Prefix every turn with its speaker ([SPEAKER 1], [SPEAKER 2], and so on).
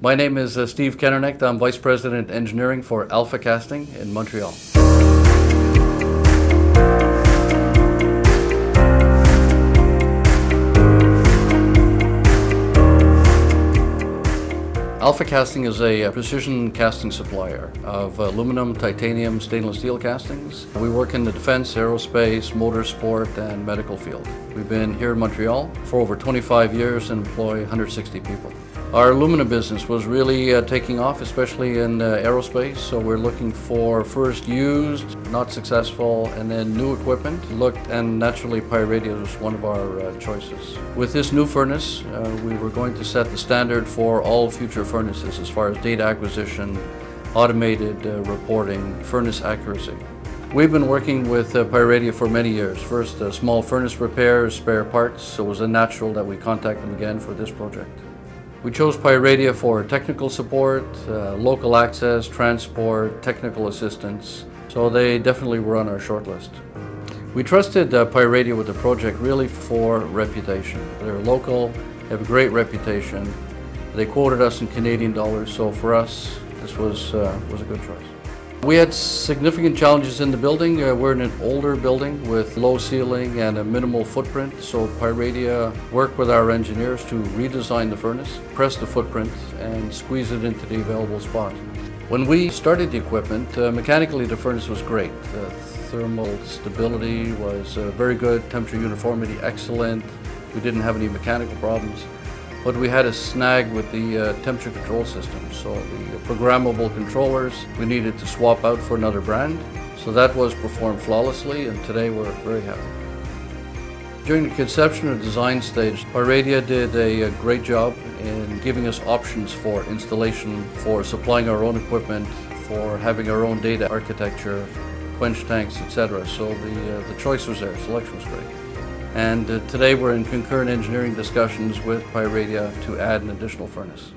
[SPEAKER 1] My name is Steve Kennerknecht. I'm Vice President Engineering for Alphacasting in Montreal. Alphacasting is a precision casting supplier of aluminum, titanium, stainless steel castings. We work in the defense, aerospace, motorsport, and medical field. We've been here in Montreal for over 25 years and employ 160 people. Our aluminum business was really taking off, especially in aerospace, so we're looking for first used, not successful, and then new equipment. And naturally Pyradia was one of our choices. With this new furnace, we were going to set the standard for all future furnaces as far as data acquisition, automated reporting, furnace accuracy. We've been working with Pyradia for many years. First, small furnace repairs, spare parts, so it was natural that we contact them again for this project. We chose Pyradia for technical support, local access, transport, technical assistance, so they definitely were on our short list. We trusted Pyradia with the project really for reputation. They're local, they have a great reputation. They quoted us in Canadian dollars, so for us, this was a good choice. We had significant challenges in the building. We're in an older building with low ceiling and a minimal footprint, so Pyradia worked with our engineers to redesign the furnace, press the footprint, and squeeze it into the available spot. When we started the equipment, mechanically the furnace was great. The thermal stability was very good, temperature uniformity excellent. We didn't have any mechanical problems. But we had a snag with the temperature control system. So the programmable controllers, we needed to swap out for another brand. So that was performed flawlessly, and today we're very happy. During the conception and design stage, Pyradia did a great job in giving us options for installation, for supplying our own equipment, for having our own data architecture, quench tanks, etc. So the choice was there, selection was great. And today we're in concurrent engineering discussions with Pyradia to add an additional furnace.